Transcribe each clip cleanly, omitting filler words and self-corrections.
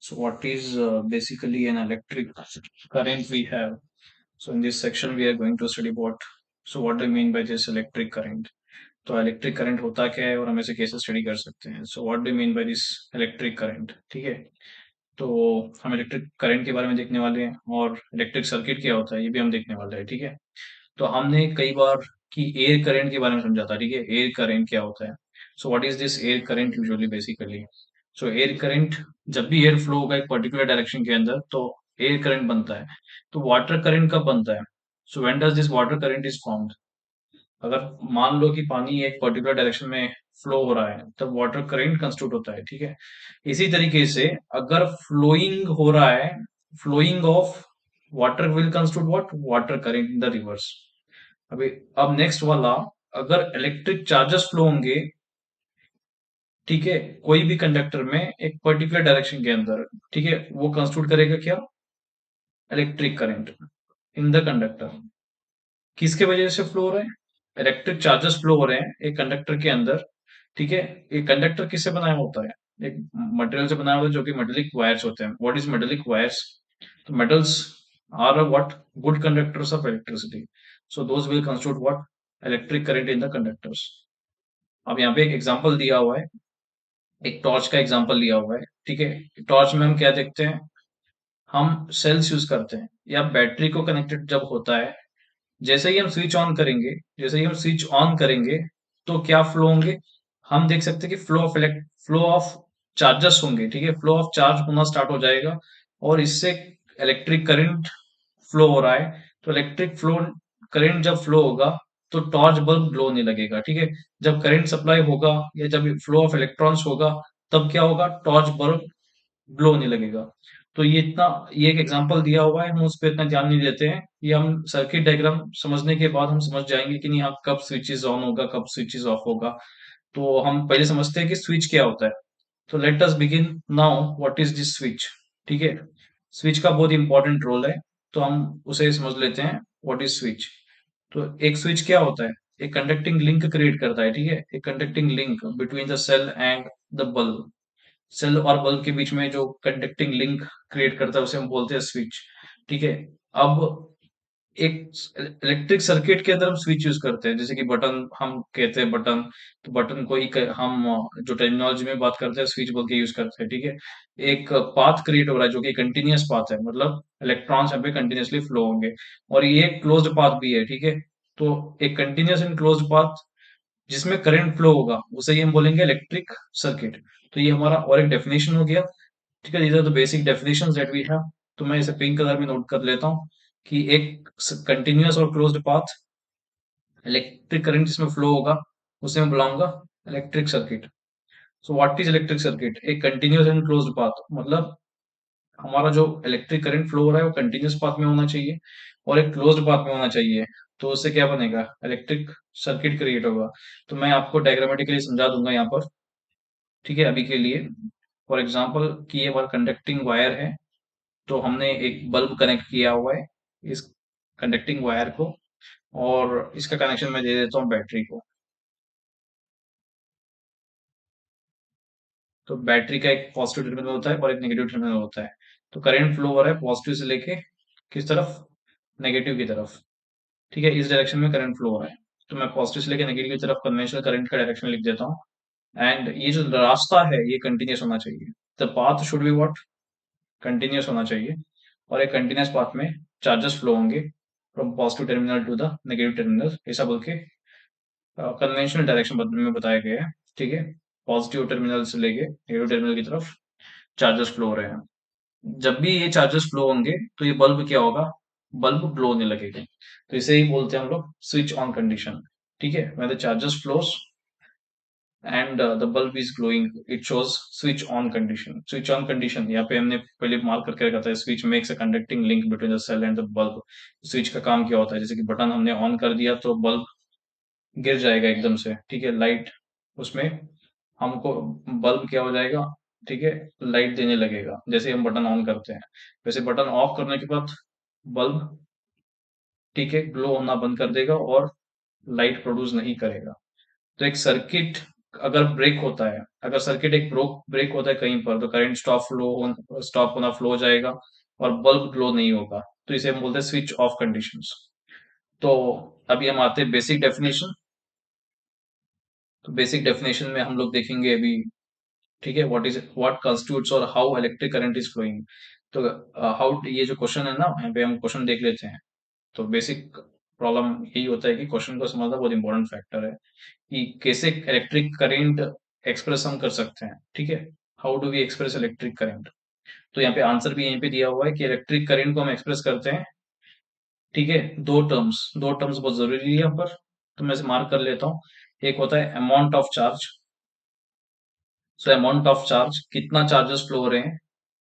So what is basically an electric current we have? So in this section we are going to study what do you mean by this electric current? तो electric current होता क्या है और हम इसे कैसे study कर सकते हैं? So what do mean by this electric current? ठीक है, तो हम इलेक्ट्रिक करंट के बारे में देखने वाले हैं और इलेक्ट्रिक सर्किट क्या होता है ये भी हम देखने वाले हैं। ठीक है, तो हमने कई बार कि एयर करंट के बारे में समझा था। ठीक है, एयर करंट क्या होता है? सो what is this air current usually basically? So air current, जब भी एयर फ्लो होगा एक पर्टिकुलर डायरेक्शन के अंदर तो एयर करंट बनता है। तो वाटर करंट कब बनता है? So when does this water current is formed? अगर मान लो कि पानी एक पर्टिकुलर डायरेक्शन में फ्लो हो रहा है तब वाटर करंट कंस्टिट्यूट होता है। ठीक है, इसी तरीके से अगर फ्लोइंग हो रहा है, flowing of water will constitute what? Water current in the rivers. अभी अब नेक्स्ट वाला, अगर इलेक्ट्रिक चार्जेस फ्लो होंगे, ठीक है, कोई भी कंडक्टर में एक पर्टिकुलर डायरेक्शन के अंदर, ठीक है, वो कंस्टिट्यूट करेगा क्या? Electric current in the conductor. किसके वजह से फ्लो हो रहा है? इलेक्ट्रिक चार्जेस फ्लो हो रहे हैं एक कंडक्टर के अंदर। ठीक है, एक कंडक्टर किससे बनाया होता है? एक मटेरियल से बनाया होता है जो कि मेटेलिक वायर्स होते हैं। What is metallic wires? तो metals are what? Good conductors of electricity. So those will constitute what? Electric current in the conductors. अब यहाँ पे एक एग्जांपल दिया हुआ है, एक टॉर्च का एग्जांपल लिया हुआ है। ठीक है, टॉर्च में हम क्या देखते हैं? हम सेल्स यूज करते हैं या बैटरी को कनेक्टेड जब होता है, जैसे ही हम स्विच ऑन करेंगे, जैसे ही हम स्विच ऑन करेंगे तो क्या फ्लो होंगे? हम देख सकते हैं कि फ्लो ऑफ चार्जेस होंगे। ठीक है, फ्लो ऑफ चार्ज होना स्टार्ट हो जाएगा और इससे इलेक्ट्रिक करंट फ्लो हो रहा है। तो इलेक्ट्रिक फ्लो करंट जब फ्लो होगा तो टॉर्च बल्ब ग्लो होने लगेगा। ठीक है, जब करंट सप्लाई होगा या जब फ्लो ऑफ इलेक्ट्रॉन्स होगा तब क्या होगा? टॉर्च बल्ब ग्लो होने लगेगा। तो ये एक एग्जांपल दिया हुआ है, हम उस पर इतना ध्यान नहीं देते हैं। ये हम सर्किट डायग्राम समझने के बाद हम समझ जाएंगे कि नहीं, हाँ, कब स्विचेस ऑन होगा कब स्विचेस ऑफ होगा। तो हम पहले समझते हैं कि स्विच क्या होता है। तो let us begin now, what is this switch? ठीक है, स्विच का बहुत इंपॉर्टेंट रोल है, तो हम उसे समझ लेते हैं। What is switch? तो एक स्विच क्या होता है? एक कंडक्टिंग लिंक क्रिएट करता है। ठीक है, एक conducting link between the cell and the bulb. Cell और बल्ब के बीच में जो कंडक्टिंग लिंक क्रिएट करता है उसे हम बोलते हैं स्विच। ठीक है, अब एक इलेक्ट्रिक सर्किट के अंदर हम स्विच यूज करते हैं, जैसे कि बटन हम कहते हैं बटन। तो बटन को ही हम जो टर्मिनोलॉजी में बात करते हैं स्विच बोल के यूज करते हैं। ठीक है, एक पाथ क्रिएट हो रहा है जो कि कंटिन्यूअस पाथ है, मतलब इलेक्ट्रॉन्स यहाँ पे कंटिन्यूअसली फ्लो होंगे और ये क्लोज्ड पाथ भी है। ठीक है, तो एक कंटिन्यूअस एंड क्लोज्ड पाथ जिसमें करंट फ्लो होगा उसे ही हम बोलेंगे इलेक्ट्रिक सर्किट। तो ये हमारा और एक डेफिनेशन हो गया। ठीक है, these are the basic definitions that we have. तो मैं इसे पिंक कलर में नोट कर लेता हूँ कि एक कंटिन्यूअस और क्लोज्ड पाथ इलेक्ट्रिक करंट जिसमें फ्लो होगा उसे मैं बुलाऊंगा electric circuit. So what is electric circuit? एक कंटिन्यूअस एंड क्लोज्ड पाथ, मतलब हमारा जो इलेक्ट्रिक करंट फ्लो हो रहा है वो कंटिन्यूअस पाथ में होना चाहिए और एक क्लोज्ड पाथ में होना चाहिए। तो उससे क्या बनेगा? इलेक्ट्रिक सर्किट क्रिएट होगा। तो मैं आपको डायग्रामेटिकली समझा दूंगा यहाँ पर। ठीक है, अभी के लिए फॉर एग्जांपल कि ये हमारा कंडक्टिंग वायर है, तो हमने एक बल्ब कनेक्ट किया हुआ है इस कंडक्टिंग वायर को, और इसका कनेक्शन मैं दे देता हूँ बैटरी को। तो बैटरी का एक पॉजिटिव टर्मिनल होता है और एक नेगेटिव टर्मिनल होता है। तो करंट फ्लो हो रहा है पॉजिटिव से लेके किस तरफ? नेगेटिव की तरफ। ठीक है, इस डायरेक्शन में करंट फ्लो हो रहा है। तो मैं पॉजिटिव से लेके नेगेटिव की तरफ कन्वेंशनल करंट का डायरेक्शन लिख देता हूँ। एंड ये जो रास्ता है ये कंटिन्यूअस होना चाहिए। The path should be what? Continuous होना चाहिए। और एक कंटिन्यूअस पाथ में चार्जेस फ्लो होंगे from positive terminal to the negative terminal, ऐसा बोल के कन्वेंशनल डायरेक्शन में बताया गया है। ठीक है, पॉजिटिव टर्मिनल से लेके नेगेटिव टर्मिनल की तरफ चार्जेस फ्लो हो रहे हैं। जब भी ये चार्जेस फ्लो होंगे तो ये बल्ब क्या होगा? बल्ब ग्लो होने लगेगा। तो इसे ही बोलते हैं हम लोग स्विच ऑन कंडीशन। ठीक है, when the charges flows and the bulb is glowing, it shows switch on condition। switch on condition यहाँ पे हमने पहले मार्क करके रखा था, switch makes a conducting link between the cell and the bulb। Switch का काम क्या होता है? जैसे कि बटन हमने ऑन कर दिया तो बल्ब गिर जाएगा एकदम से। ठीक है, लाइट उसमें हमको, बल्ब क्या हो जाएगा? ठीक है, लाइट देने लगेगा जैसे हम बटन ऑन करते हैं। वैसे बटन ऑफ करने के बाद बल्ब, ठीक है, ग्लो होना बंद कर देगा और लाइट प्रोड्यूस नहीं करेगा। तो एक सर्किट अगर ब्रेक होता है, अगर सर्किट एक ब्रेक होता है कहीं पर, तो करंट स्टॉप होना, फ्लो हो जाएगा और बल्ब ग्लो नहीं होगा। तो इसे हम बोलते हैं स्विच ऑफ कंडीशंस। तो अभी हम आते हैं बेसिक डेफिनेशन। तो बेसिक डेफिनेशन में हम लोग देखेंगे अभी, ठीक है, व्हाट कॉन्स्टिट्यूट्स और how electric current is flowing. तो हाउ, ये जो क्वेश्चन है ना, यहाँ पे हम क्वेश्चन देख लेते हैं। तो बेसिक प्रॉब्लम यही होता है कि क्वेश्चन को समझना बहुत इंपॉर्टेंट फैक्टर है कि कैसे इलेक्ट्रिक करंट एक्सप्रेस हम कर सकते हैं, ठीक है। How do we express electric current. तो यहाँ पे आंसर भी यहीं पे दिया हुआ है कि इलेक्ट्रिक करंट को हम एक्सप्रेस करते हैं, ठीक है, दो टर्म्स बहुत जरूरी है यहाँ पर। तो मैं इसे मार्क कर लेता हूँ। एक होता है amount of charge. So amount of charge, कितना चार्जेस फ्लो हो रहे हैं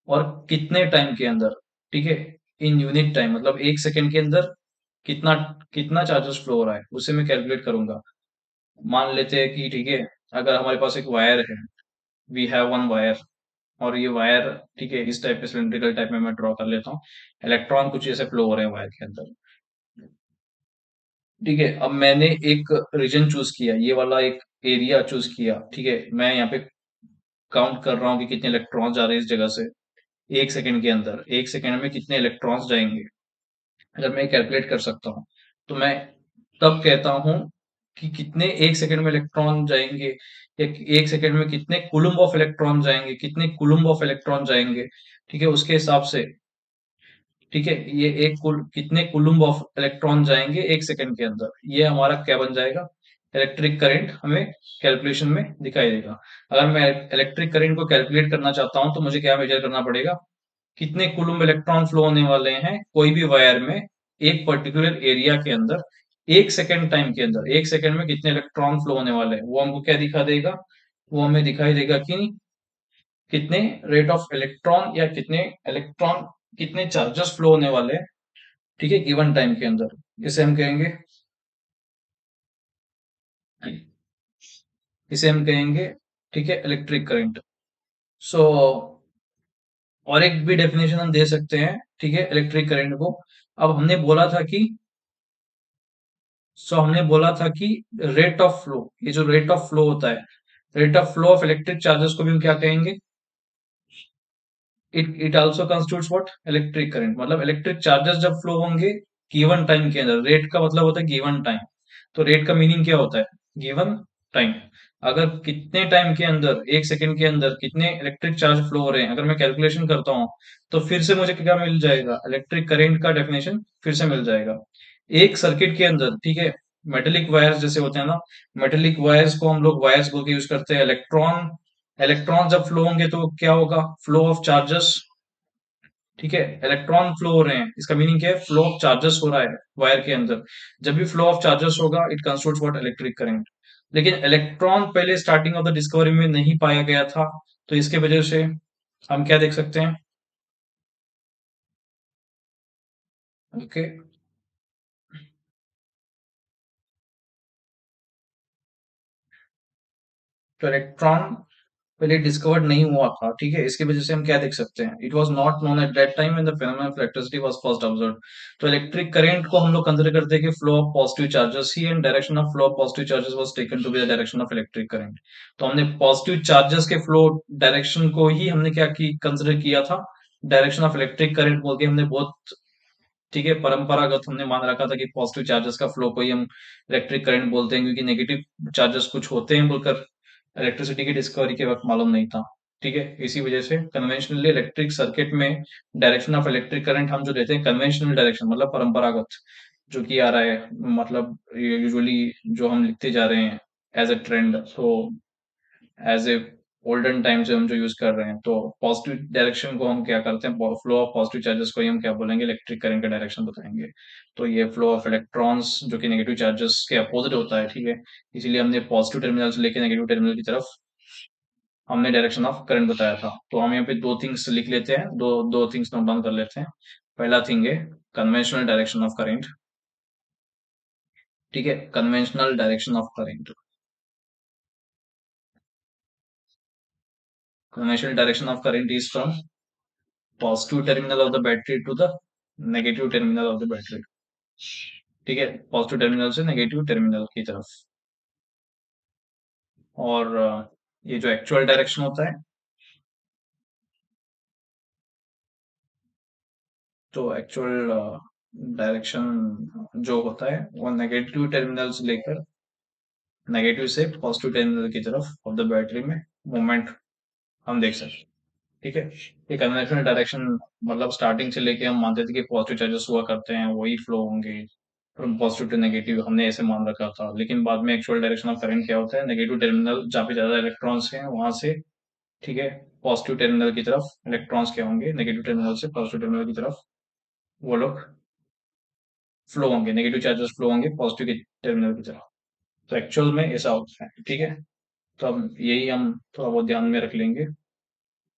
और कितने टाइम के अंदर, ठीक है, इन यूनिट टाइम, मतलब 1 सेकंड के अंदर कितना कितना चार्जेस फ्लो हो रहा है, उसे मैं कैलकुलेट करूंगा। मान लेते हैं कि, ठीक है, अगर हमारे पास एक वायर है, वी हैव वन वायर, और ये वायर, ठीक है, इस टाइप के सिलिंड्रिकल टाइप में मैं ड्रॉ कर लेता हूँ। इलेक्ट्रॉन कुछ ऐसे फ्लो हो रहे हैं वायर के अंदर, ठीक है। अब मैंने एक रीजन चूज किया, ये वाला एक एरिया चूज किया, ठीक है। मैं यहाँ पे काउंट कर रहा हूँ कि कितने इलेक्ट्रॉन जा रहे हैं इस जगह से। 1 सेकंड के अंदर, 1 सेकंड में कितने इलेक्ट्रॉन्स जाएंगे, अगर मैं कैलकुलेट कर सकता हूँ, तो मैं तब कहता हूँ कि कितने 1 सेकंड में इलेक्ट्रॉन जाएंगे, या 1 सेकंड में कितने कुलम्ब ऑफ इलेक्ट्रॉन जाएंगे, कितने कुलम्ब ऑफ इलेक्ट्रॉन जाएंगे, ठीक है, उसके हिसाब से, ठीक है, ये कितने कुलम्ब ऑफ इलेक्ट्रॉन जाएंगे 1 सेकंड के अंदर, ये हमारा क्या बन जाएगा, इलेक्ट्रिक करंट हमें कैलकुलेशन में दिखाई देगा। अगर मैं इलेक्ट्रिक करंट को कैलकुलेट करना चाहता हूं, तो मुझे क्या मेजर करना पड़ेगा, कितने कुलम्ब इलेक्ट्रॉन फ्लो होने वाले हैं कोई भी वायर में, एक पर्टिकुलर एरिया के अंदर, 1 सेकंड टाइम के अंदर, 1 सेकंड में कितने इलेक्ट्रॉन फ्लो होने वाले हैं, वो हमको क्या दिखा देगा, वो हमें दिखाई देगा कि कितने रेट ऑफ इलेक्ट्रॉन, या कितने चार्जेस फ्लो होने वाले हैं, ठीक है, गिवन टाइम के अंदर। इसे हम कहेंगे, ठीक है, इलेक्ट्रिक करंट। सो और एक भी डेफिनेशन हम दे सकते हैं, ठीक है, इलेक्ट्रिक करंट को। अब हमने बोला था कि रेट ऑफ फ्लो, ये जो रेट ऑफ फ्लो होता है, rate of flow of electric charges को भी हम क्या कहेंगे, it also constitutes what, electric current. मतलब इलेक्ट्रिक चार्जेस जब फ्लो होंगे गिवन टाइम के अंदर, रेट का मतलब होता है गिवन टाइम। तो रेट का मीनिंग क्या होता है, गिवन टाइम। अगर कितने टाइम के अंदर, 1 सेकंड के अंदर कितने इलेक्ट्रिक चार्ज फ्लो हो रहे हैं, अगर मैं कैलकुलेशन करता हूँ, तो फिर से मुझे क्या मिल जाएगा, इलेक्ट्रिक करंट का डेफिनेशन फिर से मिल जाएगा। एक सर्किट के अंदर, ठीक है, मेटेलिक वायर्स जैसे होते हैं ना, मेटेलिक वायर्स को हम लोग वायर्स बोल के यूज करते हैं। इलेक्ट्रॉन इलेक्ट्रॉन जब फ्लो होंगे तो क्या होगा, फ्लो ऑफ चार्जेस, ठीक है। इलेक्ट्रॉन फ्लो हो रहे हैं, इसका मीनिंग क्या है, फ्लो ऑफ चार्जेस हो रहा है वायर के अंदर। जब भी फ्लो ऑफ चार्जेस होगा, it constitutes what, electric current. लेकिन इलेक्ट्रॉन पहले स्टार्टिंग ऑफ द डिस्कवरी में नहीं पाया गया था, तो इसके वजह से हम क्या देख सकते हैं, ओके। तो इलेक्ट्रॉन पहले डिस्कवर्ड नहीं हुआ था, ठीक है, इसकी वजह से हम क्या देख सकते हैं, it was not known at that time when the phenomenon of electricity was first observed. तो इलेक्ट्रिक करंट को हम लोग कंसीडर करते हैं कि फ्लो ऑफ पॉजिटिव चार्जेस ही, and direction of flow of positive charges was taken to be the direction of electric current. तो हमने पॉजिटिव चार्जेस के फ्लो डायरेक्शन को ही हमने क्या की कंसीडर किया था, डायरेक्शन ऑफ इलेक्ट्रिक करंट बोल के हमने बहुत, ठीक है, परंपरागत हमने मान रखा था कि पॉजिटिव चार्जेस का फ्लो को ही हम इलेक्ट्रिक करंट बोलते हैं, क्योंकि नेगेटिव चार्जेस कुछ होते हैं बोलकर इलेक्ट्रिसिटी की डिस्कवरी के वक्त मालूम नहीं था, ठीक है। इसी वजह से कन्वेंशनली इलेक्ट्रिक सर्किट में डायरेक्शन ऑफ इलेक्ट्रिक करंट हम जो देते हैं, कन्वेंशनल डायरेक्शन मतलब परंपरागत जो कि आ रहा है, मतलब यूजुअली जो हम लिखते जा रहे हैं एज अ ट्रेंड, तो एज ए ओल्डन टाइम से हम जो यूज कर रहे हैं, तो पॉजिटिव डायरेक्शन को हम क्या करते हैं, फ्लो ऑफ पॉजिटिव चार्जेस को ही हम क्या बोलेंगे, इलेक्ट्रिक करंट का डायरेक्शन बताएंगे। तो ये फ्लो ऑफ इलेक्ट्रॉन्स जो कि नेगेटिव चार्जेस के अपोजिट होता है, ठीक है, इसीलिए हमने पॉजिटिव टर्मिनल से लेकर नेगेटिव टर्मिनल की तरफ हमने डायरेक्शन ऑफ करंट बताया था। तो हम यहाँ पे दो थिंग्स लिख लेते हैं, दो दो थिंग्स नोट डाउन कर लेते हैं। पहला थिंग है कन्वेंशनल डायरेक्शन ऑफ करंट, ठीक है, conventional direction of current, conventional direction of current is from positive terminal of the battery to the negative terminal of the battery, ठीक है, पॉजिटिव टर्मिनल से नेगेटिव टर्मिनल की तरफ। और ये जो एक्चुअल डायरेक्शन होता है, तो एक्चुअल डायरेक्शन जो होता है वो नेगेटिव टर्मिनल से लेकर नेगेटिव से पॉजिटिव टर्मिनल की तरफ ऑफ द बैटरी में मूवमेंट हम देख सकते हैं। ठीक है, ये कन्वेंशनल डायरेक्शन मतलब स्टार्टिंग से लेके हम मानते थे कि पॉजिटिव चार्जेस हुआ करते हैं वही फ्लो होंगे, फ्रॉम पॉजिटिव टू नेगेटिव हमने ऐसे मान रखा था, लेकिन बाद में एक्चुअल डायरेक्शन ऑफ करंट क्या होता है, नेगेटिव टर्मिनल जहाँ पे ज्यादा इलेक्ट्रॉन्स हैं वहां से, ठीक है, पॉजिटिव टर्मिनल की तरफ इलेक्ट्रॉन्स क्या होंगे, नेगेटिव टर्मिनल से पॉजिटिव टर्मिनल की तरफ वो लोग फ्लो होंगे, नेगेटिव चार्जेस फ्लो होंगे पॉजिटिव के टर्मिनल की तरफ। तो एक्चुअल में ऐसा होता है, ठीक है। तो अब यही हम थोड़ा बहुत ध्यान में रख लेंगे,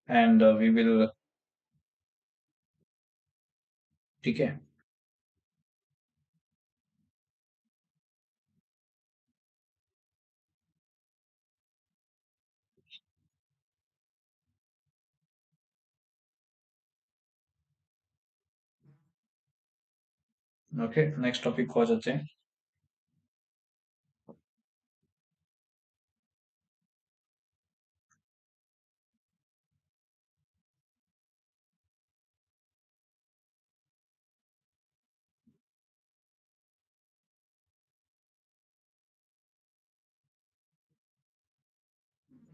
एंड वी विल, ठीक है। ओके, नेक्स्ट टॉपिक को आ जाते हैं।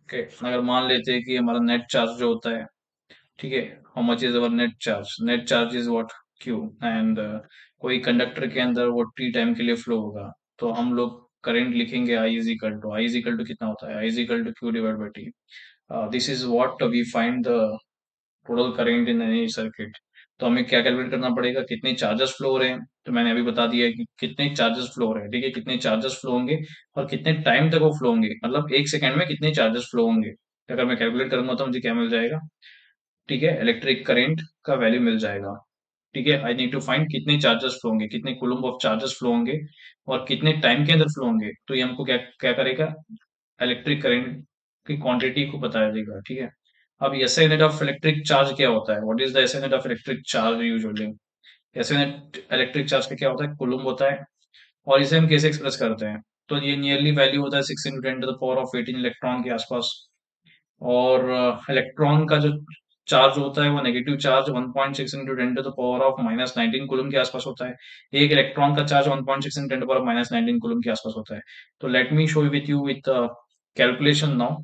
ओके, अगर मान लेते हैं कि हमारा नेट चार्ज जो होता है, ठीक है, how much is our net charge is what, Q, and कोई कंडक्टर के अंदर वो टी टाइम के लिए फ्लो होगा, तो हम लोग करंट लिखेंगे आई इज इक्वल टू कितना होता है, I is equal to Q divide by T. This is what we find the total current in any circuit. तो हमें क्या कैलकुलेट करना पड़ेगा, कितने चार्जेस फ्लो हो रहे हैं, तो मैंने अभी बता दिया है कि कितने चार्जेस फ्लो हो रहे हैं, ठीक है, कितने चार्जेस फ्लो होंगे और कितने टाइम तक वो फ्लो होंगे, मतलब एक सेकंड में कितने चार्जेस फ्लो होंगे। अगर मैं कैलकुलेट करूंगा तो मुझे क्या मिल जाएगा, ठीक है, इलेक्ट्रिक करंट का वैल्यू मिल जाएगा। ठीक है, आई नीड टू फाइंड कितने चार्जेस फ्लो होंगे, कितने कूलम्ब ऑफ चार्जेस फ्लो होंगे और कितने टाइम के अंदर फ्लो होंगे, तो ये हमको क्या क्या करेगा, इलेक्ट्रिक करंट की क्वांटिटी को बता देगा। ठीक है, अब SI unit of electric charge क्या होता है, what is the SI unit of electric charge usually, SI unit electric charge का क्या होता है, कूलम्ब होता है। और इसे हम कैसे एक्सप्रेस करते हैं, तो ये नियरली वैल्यू होता है 6 × 10⁻⁸ इलेक्ट्रॉन के आसपास। और इलेक्ट्रॉन का जो चार्ज होता है वो नेगेटिव चार्ज 1.6 × 10⁻⁻19 कूलम के आसपास होता है। एक इलेक्ट्रॉन का चार्ज 1.6 × 10⁻⁻19 कूलम के आसपास होता है। तो let me show with you with calculation now.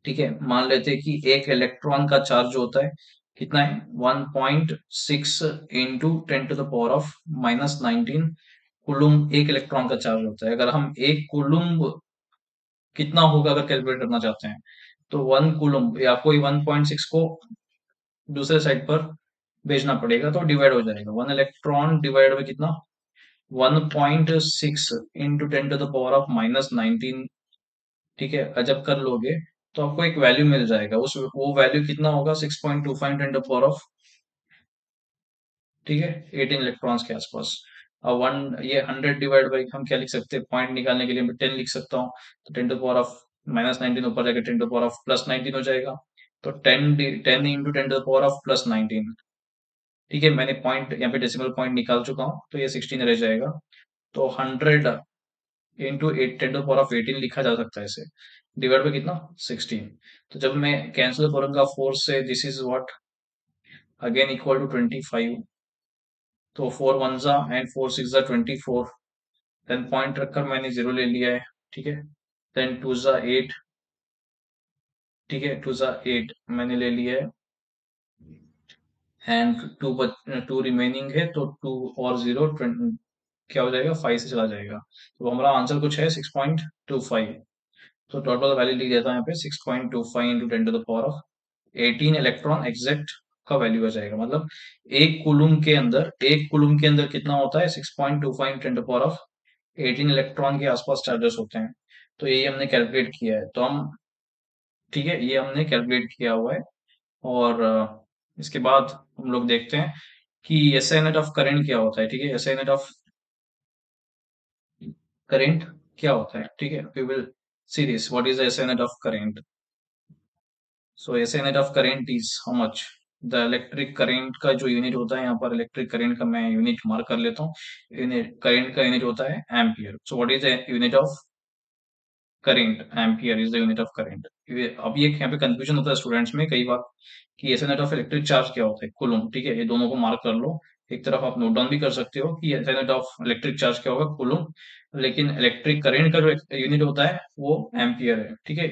ठीक है, मान लेते हैं कि एक इलेक्ट्रॉन का चार्ज जो होता है कितना है, 1.6 इंटू 10⁻⁻19 कुलुम एक इलेक्ट्रॉन का चार्ज होता है। अगर हम एक कुलुम कितना होगा अगर कैलकुलेट करना चाहते हैं, तो 1 कुलम या कोई 1.6 को दूसरे साइड पर भेजना पड़ेगा, तो डिवाइड हो जाएगा, 1 इलेक्ट्रॉन डिवाइड बाई कितना, 1.6 इंटू 10⁻⁻19। ठीक है, जब कर लोगे तो आपको एक वैल्यू मिल जाएगा, उस वो वैल्यू कितना होगा, 6.25 10 ठीक है, 18 इलेक्ट्रॉन्स के आसपास। अब वन, ये 100 डिवाइड बाई हम क्या लिख सकते हैं, पॉइंट निकालने के लिए मैं 10 लिख सकता हूँ, तो 10⁻⁻19 ऊपर जाकर 10⁻+19 हो जाएगा। तो 10 इंटू 10⁻+19। ठीक है, मैंने पॉइंट यहाँ पे डेसिमल पॉइंट निकाल चुका हूँ, तो ये 16 रह जाएगा। तो 100 इंटू 10⁻18 लिखा जा सकता है इसे, डिवाइड बाई कितना, 16। तो जब मैं कैंसिल करूंगा 4 से, this is what, again equal to 25। तो 4 वन जा एंड 4 6 जा 24। देन पॉइंट रखकर मैंने जीरो ले लिया है। ठीक है, देन 2 जा 8। ठीक है, 2 जा 8 मैंने ले लिया है, एंड टू रिमेनिंग है, तो 2 और 0 क्या हो जाएगा, 5 से चला जाएगा। तो हमारा आंसर कुछ है 6.25। तो टोटल वैल्यू लिख देता हूँ यहाँ पे, 6.25 इंटू 10⁻18 इलेक्ट्रॉन एग्जैक्ट का वैल्यू आ जाएगा। मतलब एक कुलुम के अंदर कितना होता है, 6.25 10⁻18 इलेक्ट्रॉन के आसपास चार्जेस होते हैं। तो यही हमने कैलकुलेट किया है, तो हम, ठीक है, ये हमने कैलकुलेट किया हुआ है। और इसके बाद हम लोग देखते हैं कि एसआई यूनिट ऑफ करंट क्या होता है। ठीक है, एसआई यूनिट ऑफ करंट क्या होता है, ठीक है, we will see this, what is the SI unit of current. So SI unit of current is how much, the electric current का जो यूनिट होता है, यहाँ पर इलेक्ट्रिक करंट का मैं यूनिट मार्क कर लेता हूँ। यूनिट करंट का यूनिट होता है ampere. So what is the unit of current, ampere is the unit of current. अब ये यहाँ पे कंफ्यूजन होता है स्टूडेंट्स में कई बार कि SI unit of electric charge क्या होता है, कूलम। ठीक है, ये दोनों को मार्क कर लो। एक तरफ आप नोट डाउन भी कर सकते हो कि SI unit of electric charge क्या होगा, कूलम। लेकिन इलेक्ट्रिक करंट का जो यूनिट होता है वो एम्पियर है। ठीक है,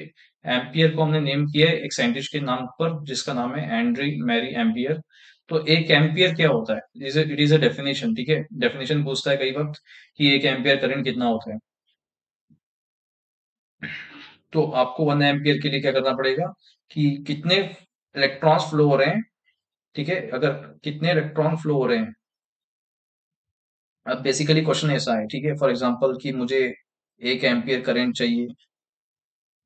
एम्पियर को हमने नेम किया है एक साइंटिस्ट के नाम पर जिसका नाम है एंड्री मैरी एम्पियर। तो एक एम्पियर क्या होता है, इट इज अ डेफिनेशन। ठीक है, डेफिनेशन पूछता है कई वक्त कि एक एम्पियर करंट कितना होता है। तो आपको 1 एम्पियर के लिए क्या करना पड़ेगा कि कितने इलेक्ट्रॉन्स फ्लो हो रहे हैं। ठीक है, अगर कितने इलेक्ट्रॉन फ्लो हो रहे हैं। अब बेसिकली क्वेश्चन ऐसा है, ठीक है, फॉर एग्जांपल कि मुझे 1 एम्पियर करंट चाहिए,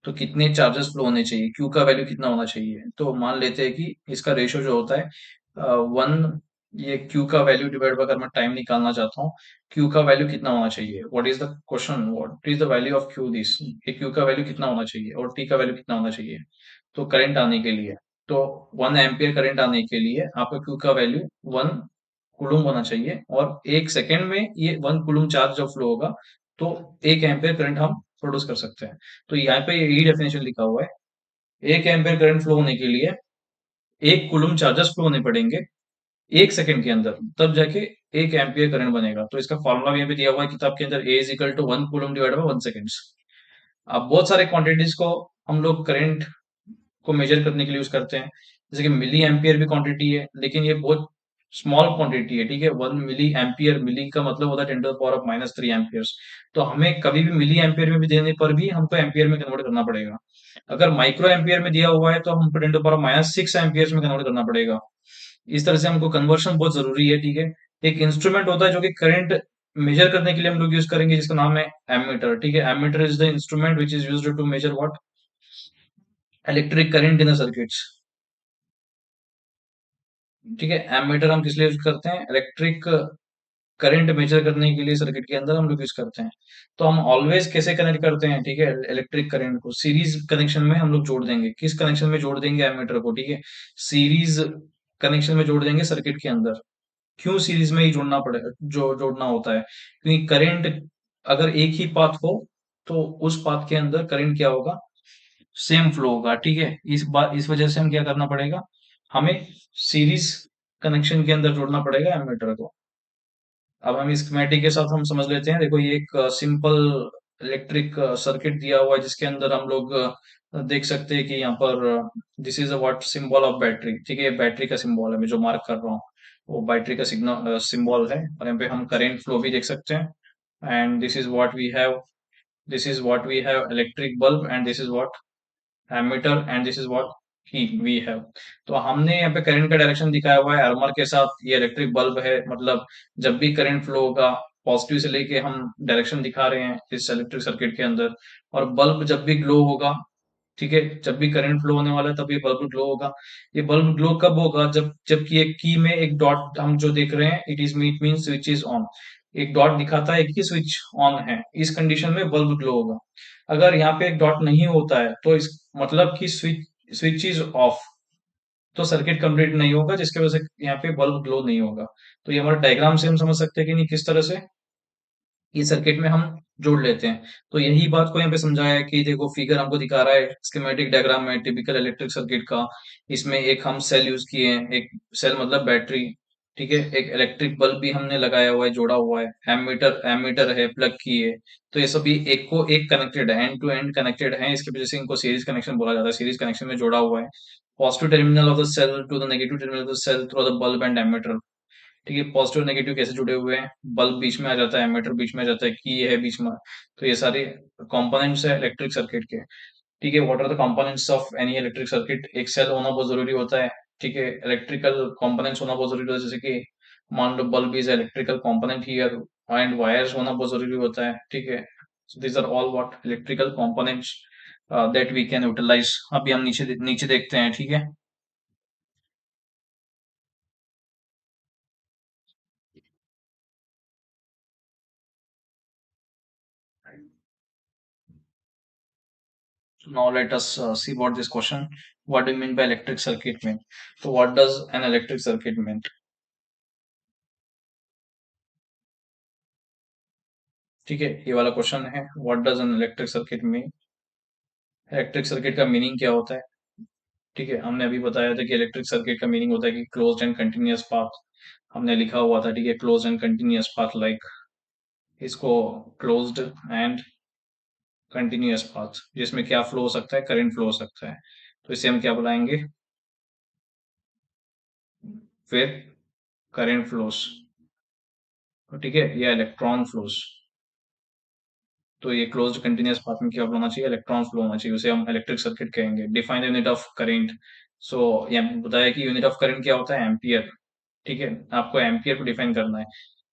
तो कितने चार्जेस फ्लो होने चाहिए, क्यू का वैल्यू कितना होना चाहिए। तो मान लेते हैं कि इसका रेशियो जो होता है 1, ये क्यू का वैल्यू डिवाइड अगर मैं टाइम निकालना चाहता हूँ, क्यू का वैल्यू कितना होना चाहिए, what is the question, what is the value of Q this, ये क्यू का वैल्यू कितना होना चाहिए और टी का वैल्यू कितना होना चाहिए। तो करंट आने के लिए, तो 1 एम्पियर करंट आने के लिए आपका क्यू का वैल्यू 1 कुलुम होना चाहिए, और 1 सेकेंड में ये 1 कुलुम चार्ज जब फ्लो होगा तो 1 एम्पियर करंट हम प्रोड्यूस कर सकते हैं। तो यहाँ पे यही डेफिनेशन लिखा हुआ है, 1 एम्पियर करंट फ्लो होने के लिए 1 कुलुम चार्जेस फ्लो होने पड़ेंगे 1 सेकेंड के अंदर, तब जाके 1 एम्पियर करंट बनेगा। तो इसका फॉर्मूला भी यहाँ पे दिया हुआ है किताब के अंदर, A is equal to 1 coulomb divide by 1 second. अब बहुत सारे क्वांटिटीज को हम लोग करंट को मेजर करने के लिए यूज करते हैं, जैसे कि मिली एम्पियर भी क्वांटिटी है, लेकिन ये बहुत स्मॉल क्वांटिटी है। ठीक है, 1 मिली एम्पियर, मिली का मतलब होता है 10⁻³ एम्पियर्स। तो हमें कभी भी मिली एम्पियर में भी देने पर भी हमको एम्पियर में कन्वर्ट करना पड़ेगा। अगर माइक्रो एम्पियर में दिया हुआ है तो हमको 10⁻⁶ एम्पियर्स में कन्वर्ट करना पड़ेगा। इस तरह से हमको कन्वर्शन बहुत जरूरी है। ठीक है, एक इंस्ट्रूमेंट होता है जो कि करंट मेजर करने के लिए हम लोग यूज करेंगे, जिसका नाम है एमीटर। ठीक है, ammeter is the instrument which is used to measure what, electric current in the circuits. ठीक है, एमीटर हम किस लिए यूज करते हैं, इलेक्ट्रिक करंट मेजर करने के लिए सर्किट के अंदर हम लोग यूज करते हैं। तो हम ऑलवेज कैसे कनेक्ट करते हैं, ठीक है, इलेक्ट्रिक करंट को सीरीज कनेक्शन में हम लोग जोड़ देंगे। किस कनेक्शन में जोड़ देंगे एमीटर को, ठीक है, सीरीज कनेक्शन में जोड़ देंगे सर्किट के अंदर। क्यों सीरीज में ही जोड़ना पड़े, जो जोड़ना होता है, क्योंकि करंट अगर एक ही पाथ हो तो उस पाथ के अंदर करंट क्या होगा, सेम फ्लो होगा। ठीक है, इस वजह से हम क्या करना पड़ेगा, हमें सीरीज कनेक्शन के अंदर जोड़ना पड़ेगा एमीटर को। अब हम इस स्कीमेटिक के साथ हम समझ लेते हैं। देखो, ये एक सिंपल इलेक्ट्रिक सर्किट दिया हुआ है जिसके अंदर हम लोग देख सकते हैं कि यहाँ पर this is a what symbol of battery. ठीक है, ये बैटरी का सिंबल है, मैं जो मार्क कर रहा हूँ वो बैटरी का सिग्नल सिंबल है, और यहाँ पे हम करंट फ्लो भी देख सकते हैं। And this is what we have, this is what we have electric bulb, and this is what ammeter, and this is what ही वी हैव। तो हमने यहाँ पे करंट का डायरेक्शन दिखाया हुआ है आर्मर के साथ, ये इलेक्ट्रिक बल्ब है, मतलब जब भी करंट फ्लो होगा पॉजिटिव से लेके हम डायरेक्शन दिखा रहे हैं इस इलेक्ट्रिक सर्किट के अंदर। और बल्ब जब भी ग्लो होगा, ठीक है, जब भी करंट फ्लो होने वाला है तब ये बल्ब ग्लो होगा। ये बल्ब ग्लो कब होगा, जब जबकि एक की में एक डॉट हम जो देख रहे हैं, it is meet mean switch is on, एक डॉट दिखाता है कि स्विच ऑन है, इस कंडीशन में बल्ब ग्लो होगा। अगर यहाँ पे एक डॉट नहीं होता है तो इस मतलब कि स्विच स्विच इज ऑफ, तो सर्किट कंप्लीट नहीं होगा, जिसकी वजह से यहाँ पे बल्ब ग्लो नहीं होगा। तो ये हमारे डायग्राम से हम समझ सकते हैं कि नहीं, किस तरह से ये सर्किट में हम जोड़ लेते हैं। तो यही बात को यहाँ पे समझाया है कि देखो फिगर हमको दिखा रहा है स्कीमेटिक डायग्राम में टिपिकल इलेक्ट्रिक सर्किट का। इसमें एक हम सेल यूज किए हैं, एक सेल मतलब बैटरी। ठीक है, एक इलेक्ट्रिक बल्ब भी हमने लगाया हुआ है, जोड़ा हुआ है, एमीटर एमीटर है, प्लग की है। तो ये सभी एक को एक कनेक्टेड है, एंड टू एंड कनेक्टेड है, इसकी वजह से इनको सीरीज कनेक्शन बोला जाता है, सीरीज कनेक्शन में जोड़ा हुआ है। Positive terminal of the cell to the negative terminal of the cell through the bulb and ammeter. ठीक है, पॉजिटिव नेगेटिव कैसे जुड़े हुए हैं, बल्ब बीच में आ जाता है, एमीटर बीच में आ जाता है, की है बीच में। तो ये सारे कंपोनेंट्स है इलेक्ट्रिक सर्किट के। ठीक है, what are the components of any electric circuit, एक सेल होना बहुत जरूरी होता है। ठीक है, इलेक्ट्रिकल कंपोनेंट्स होना बहुत जरूरी होता है, जैसे कि मान लो bulb is electrical component here, and wires होना बहुत जरूरी होता है। ठीक है, so these are all what electrical components that we can utilize. अभी हम नीचे नीचे देखते हैं। ठीक है, so now let us see about this question. What do you mean by electric circuit mean? So what does an electric circuit mean? ठीक है, ये वाला क्वेश्चन है, what does an electric circuit mean. Electric circuit का meaning क्या होता है? ठीक है, हमने अभी बताया था कि इलेक्ट्रिक सर्किट का मीनिंग होता है कि क्लोज्ड एंड कंटिन्यूअस पाथ। हमने लिखा हुआ था, ठीक है, closed end continuous path, like इसको क्लोज्ड एंड कंटिन्यूअस पाथ, जिसमें क्या फ्लो हो सकता है? करंट फ्लो हो सकता है। तो इसे हम क्या बुलाएंगे? फिर करंट फ्लोस, ठीक है, या इलेक्ट्रॉन फ्लोस। तो ये क्लोज्ड कंटिन्यूअस पाथ में क्या होना चाहिए? इलेक्ट्रॉन फ्लो होना चाहिए, उसे हम इलेक्ट्रिक सर्किट कहेंगे। Define the unit of current. So यहाँ बताया कि यूनिट ऑफ करंट क्या होता है? एम्पियर। ठीक है, आपको एम्पियर को डिफाइन करना है।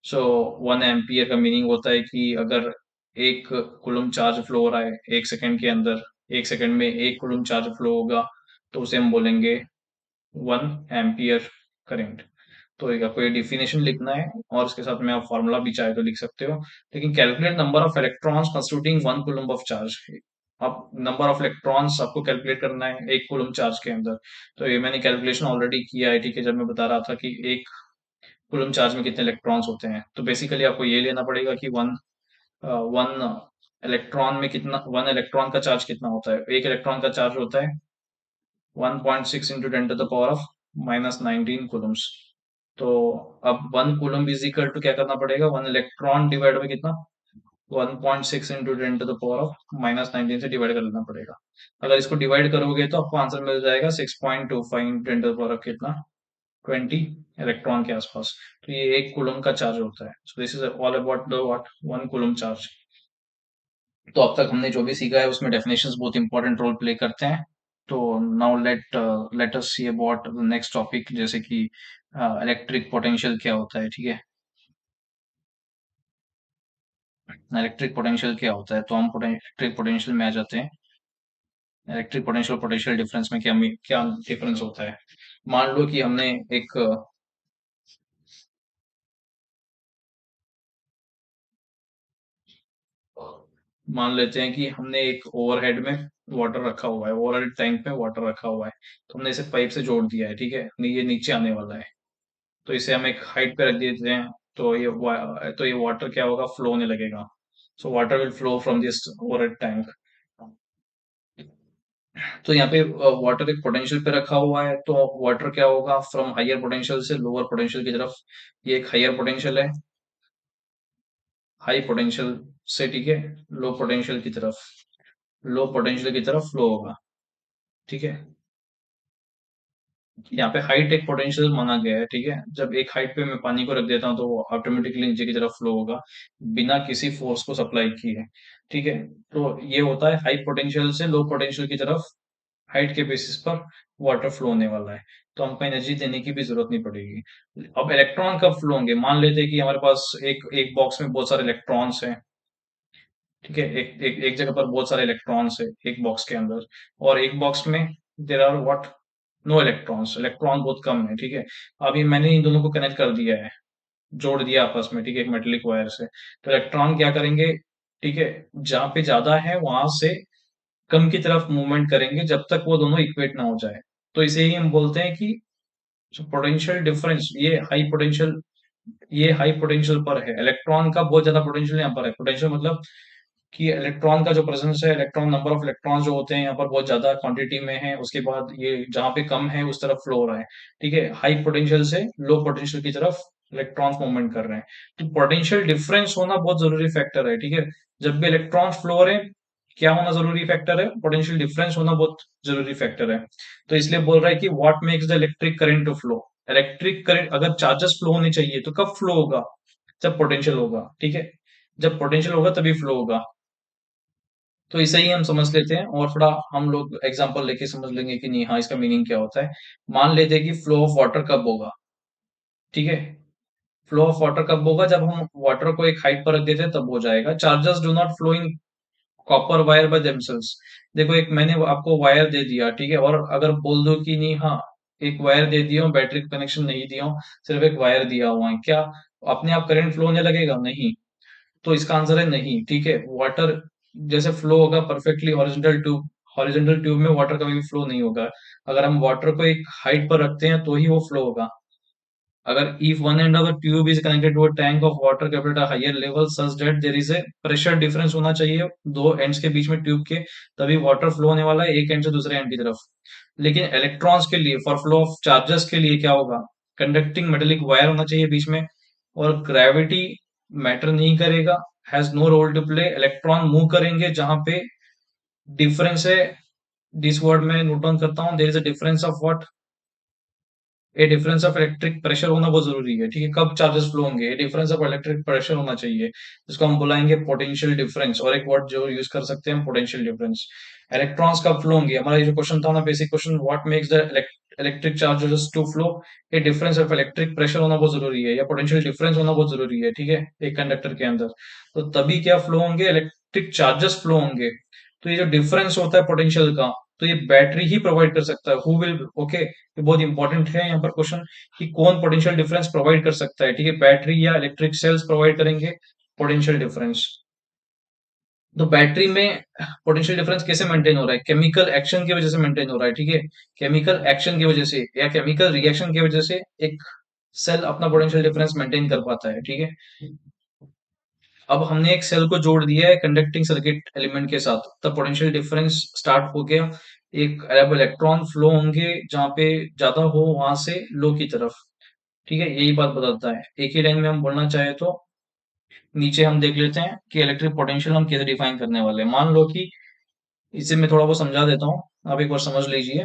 सो 1 एम्पियर का मीनिंग होता है कि अगर 1 कूलम चार्ज फ्लो हो रहा है 1 सेकंड के अंदर, 1 सेकंड में 1 कूलम चार्ज फ्लो होगा, तो उसे हम बोलेंगे 1 एम्पियर करंट। तो एक आपको ये डिफिनेशन लिखना है, और उसके साथ में आप फॉर्मूला भी चाहे तो लिख सकते हो। लेकिन calculate number of electrons constituting 1 coulomb of charge. अब नंबर ऑफ इलेक्ट्रॉन्स आपको कैलकुलेट करना है 1 कूलम चार्ज के अंदर। तो ये मैंने कैलकुलेशन ऑलरेडी किया है, ठीक है, जब मैं बता रहा था कि 1 कूलम चार्ज में कितने इलेक्ट्रॉन्स होते हैं। तो बेसिकली आपको ये लेना पड़ेगा कि वन वन इलेक्ट्रॉन में कितना, 1 इलेक्ट्रॉन का चार्ज कितना होता है? 1 इलेक्ट्रॉन का चार्ज होता है 1.6 into 10 to the power of -19 Coulomb's. तो अब 1 कूलम इज इक्वल टू क्या करना पड़ेगा? 1 इलेक्ट्रॉन डिवाइड में कितना? 1.6 into 10 to the power of -19 से डिवाइड कर लेना पड़ेगा। अगर इसको डिवाइड करोगे तो आपको आंसर मिल जाएगा 6.25 into 10 to the power of कितना? 20 इलेक्ट्रॉन के आसपास। तो ये 1 कूलम का चार्ज होता है। So this is all about the what 1 coulomb charge. तो अब तक हमने जो भी सीखा है उसमें डेफिनेशंस बहुत इंपॉर्टेंट रोल प्ले करते हैं। तो now let us see about the next topic, जैसे कि इलेक्ट्रिक पोटेंशियल क्या होता है। ठीक है, इलेक्ट्रिक पोटेंशियल क्या होता है? तो हम इलेक्ट्रिक पोटेंशियल में आ जाते हैं। इलेक्ट्रिक पोटेंशियल पोटेंशियल डिफरेंस में क्या क्या डिफरेंस होता है? मान लो कि हमने एक मान लेते हैं कि हमने एक ओवरहेड में वाटर रखा हुआ है, ओवरहेड टैंक में वाटर रखा हुआ है। तो हमने इसे पाइप से जोड़ दिया है, ठीक है, ये नीचे आने वाला है। तो इसे हम एक हाइट पे रख देते हैं। तो ये वाटर क्या होगा? फ्लो होने लगेगा। So water will flow from this overhead tank. तो यहाँ पे वाटर एक पोटेंशियल पे रखा हुआ है, तो वाटर क्या होगा? फ्रॉम हायर पोटेंशियल से लोअर पोटेंशियल की तरफ। ये एक हायर पोटेंशियल है, हाई पोटेंशियल से, ठीक है, लो पोटेंशियल की तरफ, लो पोटेंशियल की तरफ फ्लो होगा। ठीक है, यहाँ पे हाइट एक पोटेंशियल माना गया है। ठीक है, जब एक हाइट पे मैं पानी को रख देता हूँ तो वो ऑटोमेटिकली नीचे की तरफ फ्लो होगा, बिना किसी फोर्स को सप्लाई किए। ठीक है, तो ये होता है हाई पोटेंशियल से लो पोटेंशियल की तरफ, हाइट के बेसिस पर वाटर फ्लो होने वाला है। तो हमको एनर्जी देने की भी जरूरत नहीं पड़ेगी। अब इलेक्ट्रॉन कब फ्लो होंगे? मान लेते हैं कि हमारे पास एक एक बॉक्स में बहुत सारे इलेक्ट्रॉन्स हैं। ठीक है, एक जगह पर बहुत सारे इलेक्ट्रॉन्स है एक बॉक्स के अंदर, और एक बॉक्स में there are what? No electrons, electron बहुत कम है। ठीक है, अभी मैंने इन दोनों को कनेक्ट कर दिया है, जोड़ दिया आपस में, ठीक है, एक मेटेलिक वायर से। तो इलेक्ट्रॉन क्या करेंगे? ठीक है, जहां पे ज्यादा है वहां से कम की तरफ मूवमेंट करेंगे जब तक वो दोनों इक्वेट ना हो जाए। तो इसे ही हम बोलते हैं कि पोटेंशियल डिफरेंस, ये हाई पोटेंशियल पर है। इलेक्ट्रॉन का बहुत ज्यादा पोटेंशियल यहाँ पर है। पोटेंशियल मतलब कि इलेक्ट्रॉन का जो प्रेजेंस है, इलेक्ट्रॉन नंबर ऑफ इलेक्ट्रॉन जो होते हैं यहाँ पर बहुत ज्यादा क्वांटिटी में है। उसके बाद ये जहाँ पे कम है उस तरफ फ्लो हो रहा है। ठीक है, हाई पोटेंशियल से लो पोटेंशियल की तरफ इलेक्ट्रॉन्स मूवमेंट कर रहे हैं। तो पोटेंशियल डिफरेंस होना बहुत जरूरी फैक्टर है। ठीक है, जब भी इलेक्ट्रॉन्स फ्लो हो रहे हैं, क्या होना जरूरी फैक्टर है? पोटेंशियल डिफरेंस होना बहुत जरूरी फैक्टर है। तो इसलिए बोल रहा है कि what makes the electric current to flow. Electric current अगर चार्जेस फ्लो होने चाहिए तो कब फ्लो होगा? जब पोटेंशियल होगा। ठीक है, जब पोटेंशियल होगा तभी फ्लो होगा। तो इसे ही हम समझ लेते हैं, और थोड़ा हम लोग एग्जांपल लेके समझ लेंगे कि नहीं, हाँ, इसका मीनिंग क्या होता है। मान लेते हैं कि फ्लो ऑफ वाटर कब होगा। ठीक है, फ्लो ऑफ वाटर कब होगा? जब हम वाटर को एक हाइट पर रख देते हैं तब हो जाएगा। Charges do not flow in copper wire by themselves. देखो, एक मैंने आपको वायर दे दिया, ठीक है, और अगर बोल दो कि नहीं, हाँ, एक वायर दे दिया हूँ, बैटरी कनेक्शन नहीं दिया हूँ, सिर्फ एक वायर दिया हुआ है, क्या अपने आप करंट फ्लो होने लगेगा? नहीं। तो इसका आंसर है नहीं। ठीक है, वाटर जैसे फ्लो होगा perfectly horizontal tube, horizontal tube में वाटर कभी भी फ्लो नहीं होगा। अगर हम वाटर को एक हाइट पर रखते हैं तो ही वो फ्लो होगा। अगर if one end of the tube is connected to a tank of water kept at a higher level such that there is a pressure difference होना चाहिए दो एंड्स के बीच में ट्यूब के, तभी वाटर फ्लो होने वाला है एक एंड से दूसरे एंड की तरफ। लेकिन इलेक्ट्रॉन्स के लिए, फॉर फ्लो ऑफ चार्जेस के लिए क्या होगा, कंडक्टिंग मेटेलिक वायर होना चाहिए बीच में, और ग्रेविटी मैटर नहीं करेगा, has no role to play. Electron move करेंगे जहां पे डिफरेंस है, दिस वर्ड में नोट डाउन करता हूँ, there is a difference of what, a difference of electric pressure होना बहुत जरूरी है, ठीक है। कब चार्जेस फ्लो होंगे, ए डिफरेंस ऑफ इलेक्ट्रिक प्रेशर होना चाहिए, जिसको हम बुलाएंगे पोटेंशियल डिफरेंस, और एक वर्ड जो यूज कर सकते हैं पोटेंशियल डिफरेंस। इलेक्ट्रॉन्स कब फ्लो होंगे, हमारा ये जो क्वेश्चन था ना, basic question, what makes the electric charges to flow, a difference of electric pressure होना बहुत जरूरी है, या पोटेंशियल डिफरेंस होना बहुत जरूरी है, ठीक है, एक कंडक्टर के अंदर। तो तभी क्या फ्लो होंगे, इलेक्ट्रिक चार्जेस फ्लो होंगे। तो ये जो डिफरेंस होता है पोटेंशियल का, तो ये बैटरी ही प्रोवाइड कर सकता है। हु विल, ओके, ये बहुत इंपॉर्टेंट है यहाँ पर क्वेश्चन, कि कौन पोटेंशियल डिफरेंस प्रोवाइड कर सकता है, ठीक है, बैटरी या इलेक्ट्रिक सेल्स प्रोवाइड करेंगे पोटेंशियल डिफरेंस। तो बैटरी में पोटेंशियल डिफरेंस कैसे मेंटेन हो रहा है, केमिकल एक्शन की वजह से मेंटेन हो रहा है, ठीक है, केमिकल एक्शन की वजह से या केमिकल रिएक्शन की वजह से एक सेल अपना पोटेंशियल डिफरेंस मेंटेन कर पाता है, ठीक है। अब हमने एक सेल को जोड़ दिया है कंडक्टिंग सर्किट एलिमेंट के साथ, तब पोटेंशियल डिफरेंस स्टार्ट हो गया। एक अब इलेक्ट्रॉन फ्लो होंगे जहां पे ज्यादा हो वहां से लो की तरफ, ठीक है, यही बात बताता है। एक ही लाइन में हम बोलना चाहे तो नीचे हम देख लेते हैं कि इलेक्ट्रिक पोटेंशियल हम कैसे डिफाइन करने वाले हैं। मान लो कि इसे मैं थोड़ा बहुत समझा देता हूँ, आप एक बार समझ लीजिए।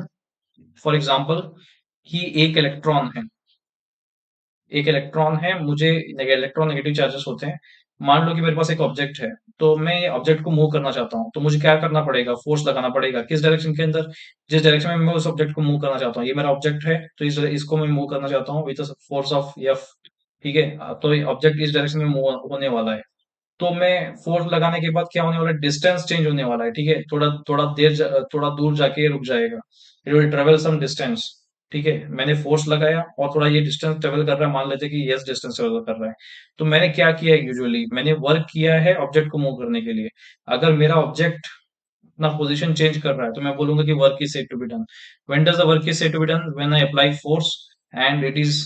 फॉर एग्जाम्पल कि एक इलेक्ट्रॉन है, मुझे इलेक्ट्रॉन नेगेटिव चार्जेस होते हैं। मान लो कि मेरे पास एक ऑब्जेक्ट है, तो मैं ये ऑब्जेक्ट को मूव करना चाहता हूँ, तो मुझे क्या करना पड़ेगा, फोर्स लगाना पड़ेगा किस डायरेक्शन के अंदर, जिस डायरेक्शन में मैं उस ऑब्जेक्ट को मूव करना चाहता हूँ। ये मेरा ऑब्जेक्ट है, तो इसको मैं मूव करना चाहता हूँ विद फोर्स ऑफ एफ, ठीक है। तो ये ऑब्जेक्ट इस डायरेक्शन में मूव होने वाला है, तो मैं फोर्स लगाने के बाद क्या होने वाला है, डिस्टेंस चेंज होने वाला है, ठीक है, थोड़ा थोड़ा थोड़ा दूर जाके ये रुक जाएगा, it will travel some distance, ठीक है। मैंने फोर्स लगाया और थोड़ा ये डिस्टेंस ट्रेवल कर रहा है, मान लेते हैं कि यस डिस्टेंस ट्रेवल कर रहा है। तो मैंने क्या किया है, यूजुअली मैंने वर्क किया है ऑब्जेक्ट को मूव करने के लिए। अगर मेरा ऑब्जेक्ट अपना पोजीशन चेंज कर रहा है, तो मैं बोलूंगा कि work is said to be done. When does the work is said to be done, when I apply force and it is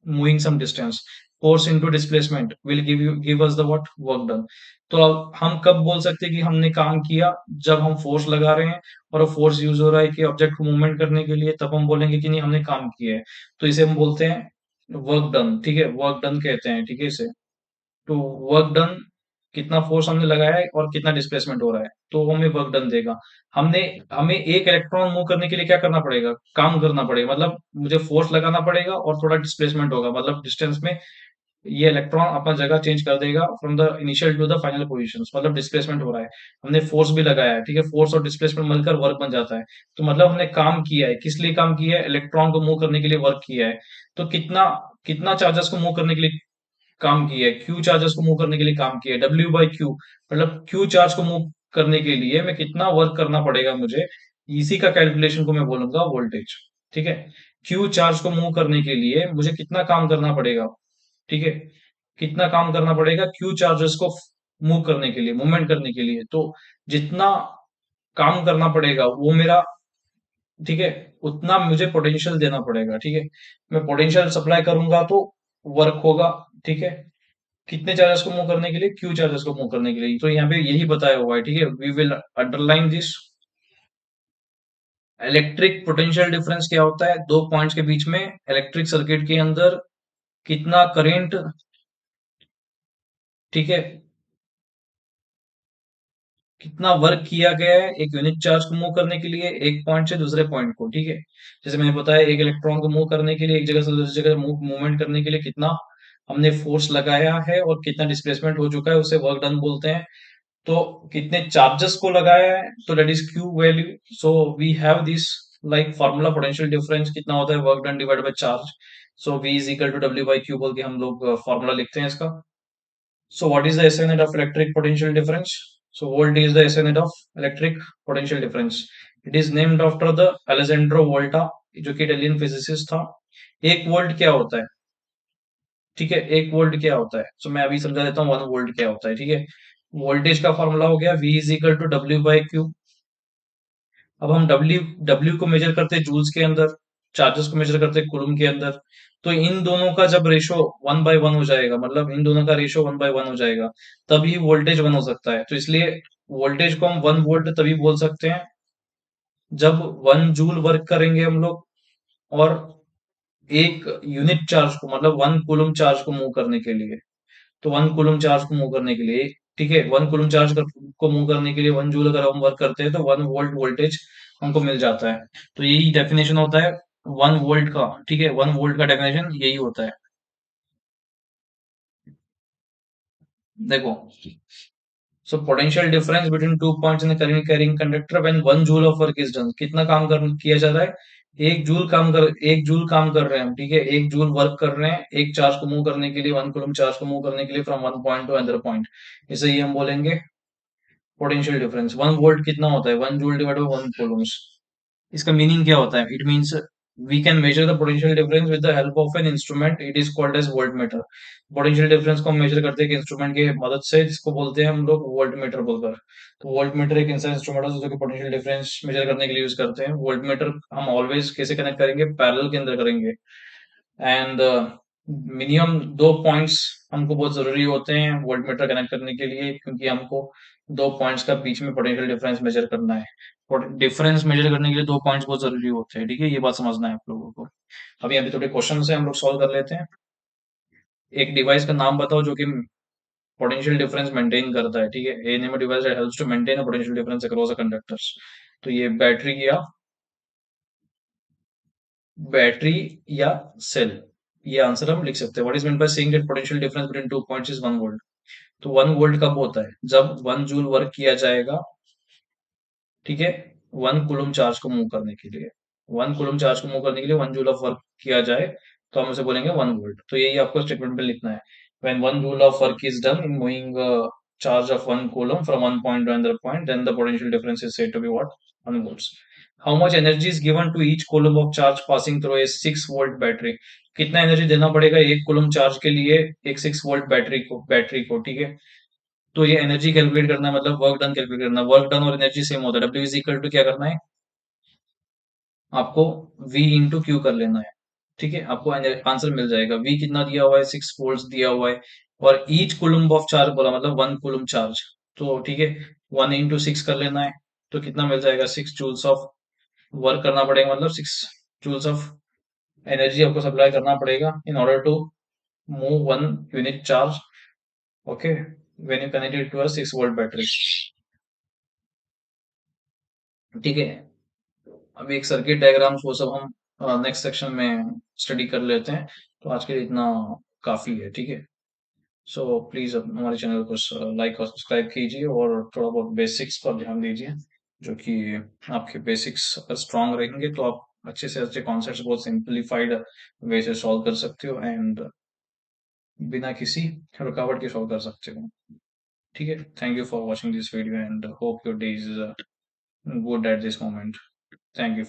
moving some distance. Force into displacement will give us the what, work done. तो अब हम कब बोल सकते हैं कि हमने काम किया, जब हम फोर्स लगा रहे हैं और फोर्स यूज हो रहा है कि ऑब्जेक्ट को मूवमेंट करने के लिए, तब हम बोलेंगे कि नहीं हमने काम किया है। तो इसे हम बोलते हैं वर्क डन, ठीक है, वर्क डन कहते हैं, ठीक है इसे। तो वर्क डन, कितना फोर्स हमने लगाया है और कितना डिस्प्लेसमेंट हो रहा है, तो वो हमें वर्क डन देगा। हमने हमें एक इलेक्ट्रॉन मूव करने के लिए क्या करना पड़ेगा, काम करना पड़ेगा, मतलब मुझे फोर्स लगाना पड़ेगा और थोड़ा डिस्प्लेसमेंट होगा, मतलब डिस्टेंस में ये इलेक्ट्रॉन अपना जगह चेंज कर देगा from the initial to the final position, मतलब डिस्प्लेसमेंट हो रहा है, हमने फोर्स भी लगाया है, ठीक है, फोर्स और डिस्प्लेसमेंट मिलकर वर्क बन जाता है। तो मतलब हमने काम किया है, किस लिए काम किया है, इलेक्ट्रॉन को मूव करने के लिए वर्क किया है। तो कितना कितना चार्जेस को मूव करने के लिए काम किया है, क्यू चार्जेस को मूव करने के लिए काम किया है, डब्ल्यू बाई क्यू, मतलब क्यू चार्ज को मूव करने के लिए मैं कितना वर्क करना पड़ेगा मुझे, इसी का कैलकुलेशन को मैं बोलूंगा वोल्टेज, ठीक है। क्यू चार्ज को मूव करने के लिए मुझे कितना काम करना पड़ेगा, ठीक है, कितना काम करना पड़ेगा क्यू चार्जेस को मूव करने के लिए, मूवमेंट करने के लिए, तो जितना काम करना पड़ेगा वो मेरा, ठीक है, उतना मुझे पोटेंशियल देना पड़ेगा, ठीक है। मैं पोटेंशियल सप्लाई करूंगा तो वर्क होगा, ठीक है, कितने चार्जेस को मूव करने के लिए, क्यू चार्जेस को मूव करने के लिए। तो यहाँ पे यही बताया हुआ है, ठीक है, we will underline this. Electric potential difference क्या होता है, दो पॉइंट्स के बीच में इलेक्ट्रिक सर्किट के अंदर कितना करंट, ठीक है, कितना वर्क किया गया है एक यूनिट चार्ज को मूव करने के लिए एक पॉइंट से दूसरे पॉइंट को, ठीक है। जैसे मैंने बताया एक इलेक्ट्रॉन को मूव करने के लिए, एक जगह से दूसरी जगह मूवमेंट करने के लिए कितना हमने फोर्स लगाया है और कितना डिस्प्लेसमेंट हो चुका है, उसे वर्क डन बोलते हैं। तो कितने चार्जेस को लगाया है, तो that is Q value. So we have this like formula, potential difference कितना होता है, work done divide by charge. So V is equal to W by Q बोल के हम लोग फार्मूला लिखते हैं इसका। So what is the SI unit of electric potential difference? So volt is the SI unit of electric potential difference. It is named after the Alessandro Volta, जो कि Italian physicist था। एक वोल्ट क्या होता है, ठीक है, एक वोल्ट क्या होता है, तो मैं अभी समझा देता हूँ वन वोल्ट क्या होता है, ठीक है। वोल्टेज का फॉर्मूला हो गया V is equal to W by Q. अब हम डब्ल्यू डब्ल्यू को मेजर करते हैं जूल्स के अंदर, चार्जेस को मेजर करते हैं कूलम के अंदर। तो इन दोनों का जब रेशो 1/1 हो जाएगा, मतलब इन दोनों का रेशो 1/1 हो जाएगा, तभी वोल्टेज 1 हो सकता है। तो इसलिए वोल्टेज को हम 1 वोल्ट तभी बोल सकते हैं जब 1 जूल वर्क करेंगे हम लोग, और एक यूनिट चार्ज को, मतलब 1 कूलम चार्ज को मूव करने के लिए। तो 1 कूलम चार्ज को मूव करने के लिए, ठीक है, 1 कूलम चार्ज को मूव करने के लिए 1 जूल अगर हम वर्क करते हैं तो 1 वोल्ट वोल्टेज हमको मिल जाता है। तो यही डेफिनेशन होता है 1 वोल्ट का, ठीक है, 1 वोल्ट का डेफिनेशन यही होता है। देखो, so potential difference between 2 points in current carrying conductor when 1 joule of work is done. कितना काम किया जा रहा है? 1 जूल काम कर रहे हैं हम, ठीक है, 1 जूल वर्क कर रहे हैं एक चार्ज को मूव करने के लिए, 1 कूलम चार्ज को मूव करने के लिए from one point to another point. इसे ही हम बोलेंगे पोटेंशियल डिफरेंस। 1 वोल्ट कितना होता है? 1 जूल डिवाइड बाई 1 कूलम्स। इसका मीनिंग क्या होता है? It means we can measure the potential difference with the help of an instrument, it is called as volt meter. Potential difference को हम मेजर करते हैं इंस्ट्रूमेंट की मदद से, जिसको बोलते हैं हम लोग वोल्ट मीटर बोलकर। तो वोल्ट मीटर एक ऐसा इंस्ट्रूमेंट है जो कि पोटेंशियल डिफरेंस मेजर करने के लिए यूज करते हैं। वोल्ट मीटर हम ऑलवेज कैसे कनेक्ट करेंगे? पैरेलल के अंदर करेंगे। एंड मिनिमम 2 पॉइंट्स हमको बहुत जरूरी होते हैं वोल्ट मीटर कनेक्ट करने के लिए, क्योंकि हमको 2 पॉइंट्स का बीच में पोटेंशियल डिफरेंस मेजर करना है। और डिफरेंस मेजर करने के लिए 2 पॉइंट्स बहुत जरूरी होते हैं, ठीक है, ये बात समझना है आप लोगों को। अभी अभी थोड़े क्वेश्चन है, हम लोग सॉल्व कर लेते हैं। एक डिवाइस का नाम बताओ जो कि पोटेंशियल डिफरेंस मेंटेन करता है, ठीक है। A name device that helps to maintain a potential difference across a conductors. तो ये बैटरी या सेल, ये आंसर हम लिख सकते हैं। What is mean by saying that potential difference between 2 points is 1 volt? तो 1 वोल्ट कब होता है? जब 1 जूल वर्क किया जाएगा, ठीक है, 1 कूलम चार्ज को मूव करने के लिए। 1 कूलम चार्ज को मूव करने के लिए 1 जूल ऑफ वर्क किया जाए, तो हम उसे बोलेंगे 1 वोल्ट। तो यही आपको स्टेटमेंट में लिखना है। When 1 joule of work is done in moving charge of 1 coulomb from one point to another point, then the potential difference is said to be what? 1 volts. How much energy is given to each coulomb of charge passing through a 6 volt battery? कितना energy देना पड़ेगा 1 coulomb charge के लिए एक 6 volt battery को, ठीक है। तो ये एनर्जी कैलकुलेट करना है, मतलब वर्क डन कैलकुलेट करना है। वर्क डन और एनर्जी सेम होता है। डब्ल्यू इज इक्वल टू क्या करना है आपको? V इंटू क्यू कर लेना है, ठीक है, आपको आंसर मिल जाएगा। V कितना दिया हुआ है? 6 वोल्ट दिया हुआ है। और ईच कुलम ऑफ चार्ज बोला, मतलब 1 कूलम चार्ज। तो ठीक है, 1 इंटू 6 कर लेना है। तो कितना मिल जाएगा? 6 जूल्स ऑफ वर्क करना पड़ेगा, मतलब 6 जूल्स ऑफ एनर्जी आपको सप्लाई करना पड़ेगा in order to move 1 unit charge. Okay, when you connect it to a 6 volt battery, ठीक है। अभी एक सर्किट डायग्राम्स वो सब हम नेक्स्ट सेक्शन में स्टडी कर लेते हैं। तो आज के लिए इतना काफी है, ठीक है। सो प्लीज हमारे चैनल को लाइक और सब्सक्राइब कीजिए, और थोड़ा बहुत बेसिक्स पर ध्यान दीजिए, जो कि आपके बेसिक्स अगर स्ट्रांग रहेंगे तो आप अच्छे से अच्छे कॉन्सेप्ट्स बहुत सिंप्लीफाइड वे से सॉल्व कर सकते हो, एंड बिना किसी रुकावट के सॉल्व कर सकते हो, ठीक है। Thank you for watching this video and hope your day is good at this moment. Thank you.